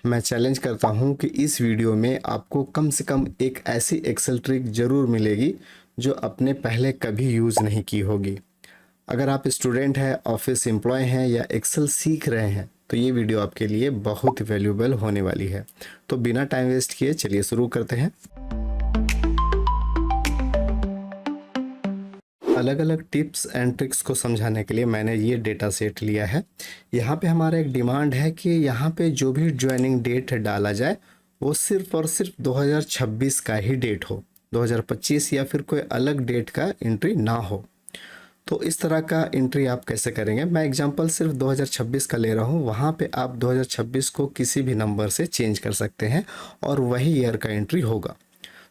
मैं चैलेंज करता हूं कि इस वीडियो में आपको कम से कम एक ऐसी एक्सेल ट्रिक ज़रूर मिलेगी जो आपने पहले कभी यूज़ नहीं की होगी। अगर आप स्टूडेंट हैं, ऑफिस एम्प्लॉय हैं या एक्सेल सीख रहे हैं तो ये वीडियो आपके लिए बहुत वैल्यूएबल होने वाली है। तो बिना टाइम वेस्ट किए चलिए शुरू करते हैं। अलग अलग टिप्स एंड ट्रिक्स को समझाने के लिए मैंने ये डेटा सेट लिया है। यहाँ पे हमारा एक डिमांड है कि यहाँ पे जो भी ज्वाइनिंग डेट डाला जाए वो सिर्फ और सिर्फ 2026 का ही डेट हो, 2025 या फिर कोई अलग डेट का एंट्री ना हो। तो इस तरह का एंट्री आप कैसे करेंगे? मैं एग्जांपल सिर्फ 2026 का ले रहा हूँ। वहाँ पे आप 2026 को किसी भी नंबर से चेंज कर सकते हैं और वही ईयर का एंट्री होगा।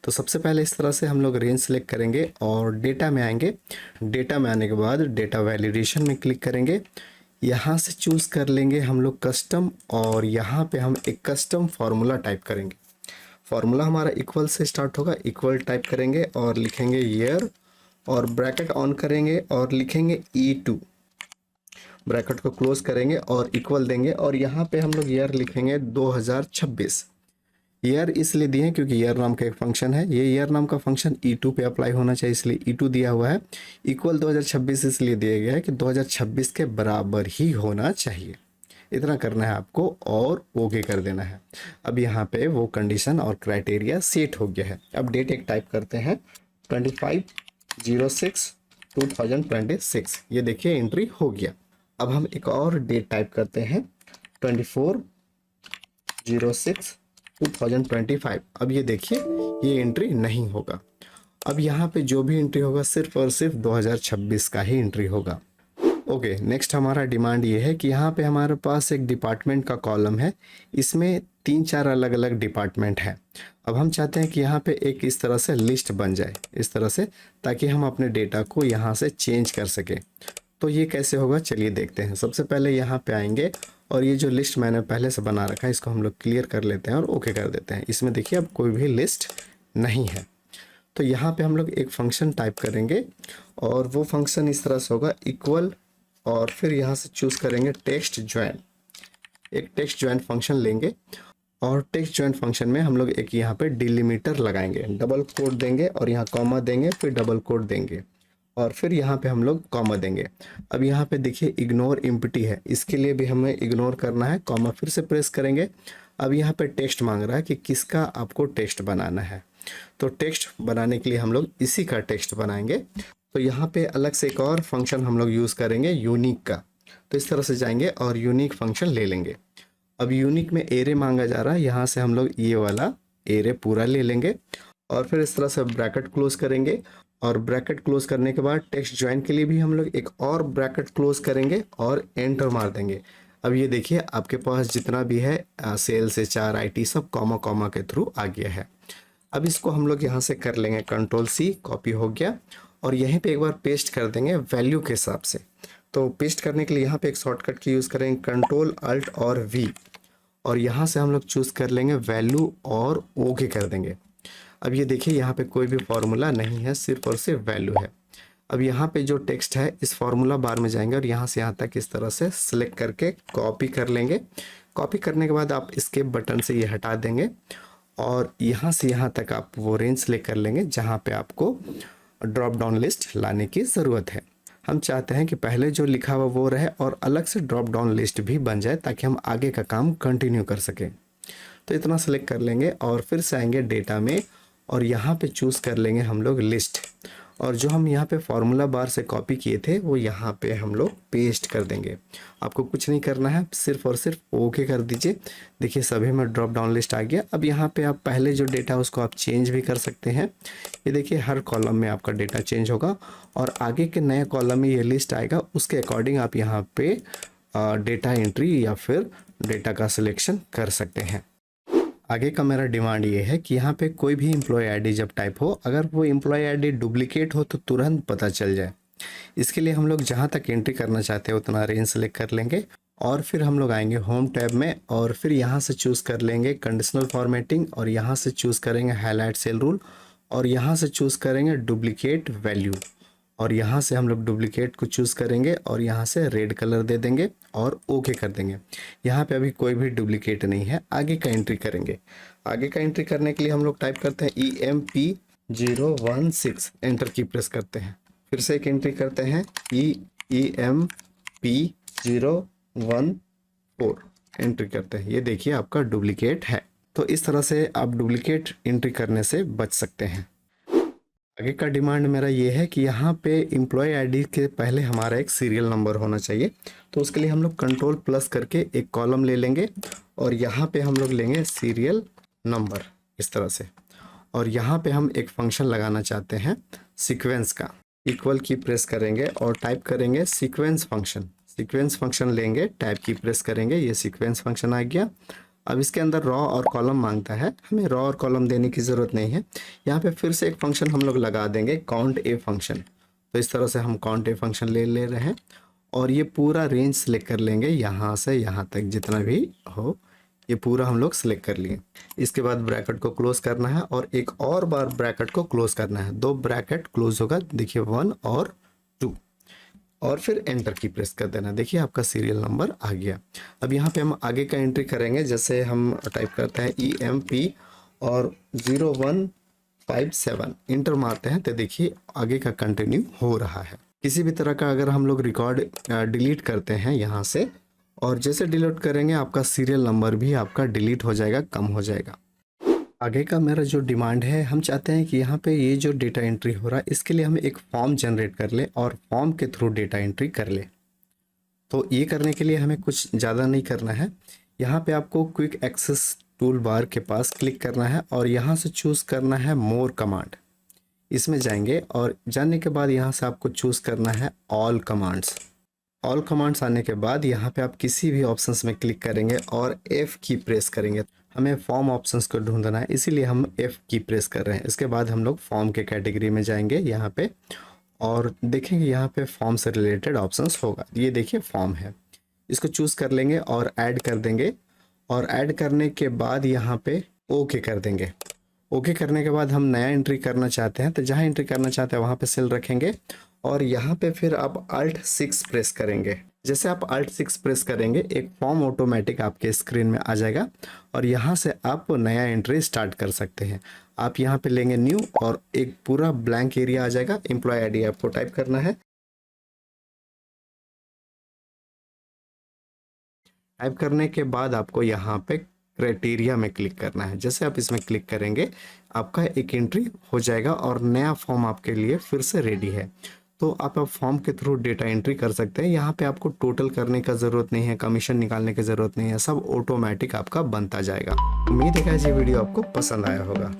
तो सबसे पहले इस तरह से हम लोग रेंज सेलेक्ट करेंगे और डेटा में आएंगे। डेटा में आने के बाद डेटा वैलिडेशन में क्लिक करेंगे। यहाँ से चूज़ कर लेंगे हम लोग कस्टम और यहाँ पे हम एक कस्टम फार्मूला टाइप करेंगे। फार्मूला हमारा इक्वल से स्टार्ट होगा, इक्वल टाइप करेंगे और लिखेंगे ईयर और ब्रैकेट ऑन करेंगे और लिखेंगे E2। ब्रैकेट को क्लोज करेंगे और इक्वल देंगे और यहाँ पे हम लोग ईयर लिखेंगे 2026। ईयर इसलिए दिए क्योंकि ईयर नाम का एक फंक्शन है, ये ईयर नाम का फंक्शन E2 पे अप्लाई होना चाहिए, इसलिए E2 दिया हुआ है। इक्वल 2026 इसलिए दिया गया है कि 2026 के बराबर ही होना चाहिए। इतना करना है आपको और ओके कर देना है। अब यहाँ पे वो कंडीशन और क्राइटेरिया सेट हो गया है। अब डेट एक टाइप करते हैं 25/06/2026। ये देखिए एंट्री हो गया। अब हम एक और डेट टाइप करते हैं 24/06/2025। अब ये देखिए ये एंट्री नहीं होगा। अब यहाँ पे जो भी एंट्री होगा सिर्फ और सिर्फ 2026 का ही एंट्री होगा। ओके, नेक्स्ट हमारा डिमांड ये है कि यहाँ पे हमारे पास एक डिपार्टमेंट का कॉलम है। इसमें 3-4 अलग अलग डिपार्टमेंट हैं। अब हम चाहते हैं कि यहाँ पे एक इस तरह से लिस्ट बन जाए, इस तरह से, ताकि हम अपने डेटा को यहाँ से चेंज कर सकें। तो ये कैसे होगा चलिए देखते हैं। सबसे पहले यहाँ पे आएंगे और ये जो लिस्ट मैंने पहले से बना रखा है इसको हम लोग क्लियर कर लेते हैं और ओके कर देते हैं। इसमें देखिए अब कोई भी लिस्ट नहीं है। तो यहाँ पे हम लोग एक फंक्शन टाइप करेंगे और वो फंक्शन इस तरह से होगा इक्वल और फिर यहाँ से चूज़ करेंगे टेक्स्ट ज्वाइन। एक टेक्स्ट ज्वाइन फंक्शन लेंगे और टेक्स्ट ज्वाइन फंक्शन में हम लोग एक यहाँ पे डिलिमीटर लगाएंगे, डबल कोट देंगे और यहाँ कॉमा देंगे, फिर डबल कोट देंगे और फिर यहाँ पे हम लोग कॉमा देंगे। अब यहाँ पे देखिए इग्नोर एम्प्टी है, इसके लिए भी हमें इग्नोर करना है, कॉमा फिर से प्रेस करेंगे। अब यहाँ पे टेक्स्ट मांग रहा है कि किसका आपको टेक्स्ट बनाना है। तो टेक्स्ट बनाने के लिए हम लोग इसी का टेक्स्ट बनाएंगे। तो यहाँ पे अलग से एक और फंक्शन हम लोग यूज़ करेंगे यूनिक का। तो इस तरह से जाएंगे और यूनिक फंक्शन ले लेंगे। अब यूनिक में एरे मांगा जा रहा है, यहाँ से हम लोग ये वाला एरे पूरा ले लेंगे और फिर इस तरह से ब्रैकेट क्लोज करेंगे और ब्रैकेट क्लोज करने के बाद टेक्स्ट ज्वाइन के लिए भी हम लोग एक और ब्रैकेट क्लोज करेंगे और एंटर मार देंगे। अब ये देखिए आपके पास जितना भी है सेल्स HR IT सब कॉमा कॉमा के थ्रू आ गया है। अब इसको हम लोग यहाँ से कर लेंगे Ctrl+C, कॉपी हो गया और यहीं पे एक बार पेस्ट कर देंगे वैल्यू के हिसाब से। तो पेस्ट करने के लिए यहाँ पे एक शॉर्टकट की यूज़ करेंगे Ctrl+Alt+V और यहाँ से हम लोग चूज़ कर लेंगे वैल्यू और ओके कर देंगे। अब ये देखिए यहाँ पे कोई भी फार्मूला नहीं है, सिर्फ और सिर्फ वैल्यू है। अब यहाँ पे जो टेक्स्ट है इस फार्मूला बार में जाएंगे और यहाँ से यहाँ तक इस तरह से सिलेक्ट करके कॉपी कर लेंगे। कॉपी करने के बाद आप इसके बटन से ये हटा देंगे और यहाँ से यहाँ तक आप वो रेंज सेलेक्ट कर लेंगे जहाँ पे आपको ड्रॉप डाउन लिस्ट लाने की ज़रूरत है। हम चाहते हैं कि पहले जो लिखा हुआ वो रहे और अलग से ड्रॉप डाउन लिस्ट भी बन जाए ताकि हम आगे का काम कंटिन्यू कर सकें। तो इतना सेलेक्ट कर लेंगे और फिर से आएंगे डेटा में और यहाँ पे चूज़ कर लेंगे हम लोग लिस्ट और जो हम यहाँ पे फार्मूला बार से कॉपी किए थे वो यहाँ पे हम लोग पेस्ट कर देंगे। आपको कुछ नहीं करना है, सिर्फ और सिर्फ ओके कर दीजिए। देखिए सभी में ड्रॉप डाउन लिस्ट आ गया। अब यहाँ पे आप पहले जो डेटा उसको आप चेंज भी कर सकते हैं। ये देखिए हर कॉलम में आपका डेटा चेंज होगा और आगे के नए कॉलम में ये लिस्ट आएगा, उसके अकॉर्डिंग आप यहाँ पे डेटा एंट्री या फिर डेटा का सिलेक्शन कर सकते हैं। आगे का मेरा डिमांड ये है कि यहाँ पे कोई भी एम्प्लॉय आईडी जब टाइप हो, अगर वो एम्प्लॉय आईडी डुप्लीकेट हो तो तुरंत पता चल जाए। इसके लिए हम लोग जहाँ तक एंट्री करना चाहते हैं उतना रेंज सेलेक्ट कर लेंगे और फिर हम लोग आएंगे होम टैब में और फिर यहाँ से चूज़ कर लेंगे कंडीशनल फॉर्मेटिंग और यहाँ से चूज़ करेंगे हाईलाइट सेल रूल और यहाँ से चूज़ करेंगे डुप्लीकेट वैल्यू और यहाँ से हम लोग डुप्लीकेट को चूज़ करेंगे और यहाँ से रेड कलर दे देंगे और ओके कर देंगे। यहाँ पे अभी कोई भी डुप्लीकेट नहीं है। आगे का एंट्री करेंगे। आगे का एंट्री करने के लिए हम लोग टाइप करते हैं EMP016, एंटर की प्रेस करते हैं। फिर से एक एंट्री करते हैं EMP014, एंट्री करते हैं। ये देखिए आपका डुप्लीकेट है। तो इस तरह से आप डुप्लीकेट एंट्री करने से बच सकते हैं। आगे का डिमांड मेरा ये है कि यहाँ पे एम्प्लॉय आईडी के पहले हमारा एक सीरियल नंबर होना चाहिए। तो उसके लिए हम लोग कंट्रोल प्लस करके एक कॉलम ले लेंगे और यहाँ पे हम लोग लेंगे सीरियल नंबर इस तरह से। और यहाँ पे हम एक फंक्शन लगाना चाहते हैं सीक्वेंस का। इक्वल की प्रेस करेंगे और टाइप करेंगे सीक्वेंस फंक्शन। सीक्वेंस फंक्शन लेंगे, टाइप की प्रेस करेंगे, ये सीक्वेंस फंक्शन आ गया। अब इसके अंदर रॉ और कॉलम मांगता है, हमें रॉ और कॉलम देने की ज़रूरत नहीं है। यहाँ पे फिर से एक फंक्शन हम लोग लगा देंगे काउंट ए फंक्शन। तो इस तरह से हम काउंट ए फंक्शन ले रहे हैं और ये पूरा रेंज सेलेक्ट कर लेंगे, यहाँ से यहाँ तक जितना भी हो ये पूरा हम लोग सेलेक्ट कर लिए। इसके बाद ब्रैकेट को क्लोज करना है और एक और बार ब्रैकेट को क्लोज करना है। 2 ब्रैकेट क्लोज होगा, देखिए 1 और 2, और फिर एंटर की प्रेस कर देना। देखिए आपका सीरियल नंबर आ गया। अब यहाँ पे हम आगे का एंट्री करेंगे। जैसे हम टाइप करते हैं EMP और 0157, इंटर मारते हैं तो देखिए आगे का कंटिन्यू हो रहा है। किसी भी तरह का अगर हम लोग रिकॉर्ड डिलीट करते हैं यहाँ से, और जैसे डिलीट करेंगे आपका सीरियल नंबर भी आपका डिलीट हो जाएगा, कम हो जाएगा। आगे का मेरा जो डिमांड है, हम चाहते हैं कि यहाँ पे ये जो डेटा एंट्री हो रहा है इसके लिए हम एक फॉर्म जनरेट कर ले और फॉर्म के थ्रू डेटा एंट्री कर ले। तो ये करने के लिए हमें कुछ ज़्यादा नहीं करना है। यहाँ पे आपको क्विक एक्सेस टूल बार के पास क्लिक करना है और यहाँ से चूज़ करना है मोर कमांड। इसमें जाएंगे और जाने के बाद यहाँ से आपको चूज़ करना है ऑल कमांड्स। ऑल कमांड्स आने के बाद यहाँ पे आप किसी भी ऑप्शंस में क्लिक करेंगे और F की प्रेस करेंगे। हमें फॉर्म ऑप्शंस को ढूंढना है, इसीलिए हम F की प्रेस कर रहे हैं। इसके बाद हम लोग फॉर्म के कैटेगरी में जाएंगे यहाँ पे और देखेंगे यहाँ पे फॉर्म से रिलेटेड ऑप्शंस होगा। ये देखिए फॉर्म है, इसको चूज़ कर लेंगे और ऐड कर देंगे। और ऐड करने के बाद यहाँ पे ओके कर देंगे। ओके करने के बाद हम नया एंट्री करना चाहते हैं, तो जहाँ एंट्री करना चाहते हैं वहाँ पे सेल रखेंगे और यहाँ पे फिर आप Alt+6 प्रेस करेंगे। जैसे आप Alt+6 प्रेस करेंगे एक फॉर्म ऑटोमेटिक आपके स्क्रीन में आ जाएगा और यहाँ से आप नया एंट्री स्टार्ट कर सकते हैं। आप यहाँ पे लेंगे न्यू और एक पूरा ब्लैंक एरिया आ जाएगा। एम्प्लॉय आईडी आपको टाइप करना है। टाइप करने के बाद आपको यहाँ पे क्राइटेरिया में क्लिक करना है। जैसे आप इसमें क्लिक करेंगे आपका एक एंट्री हो जाएगा और नया फॉर्म आपके लिए फिर से रेडी है। तो आप फॉर्म के थ्रू डेटा एंट्री कर सकते हैं। यहाँ पे आपको टोटल करने का ज़रूरत नहीं है, कमीशन निकालने की ज़रूरत नहीं है, सब ऑटोमेटिक आपका बनता जाएगा। उम्मीद है कि ये वीडियो आपको पसंद आया होगा।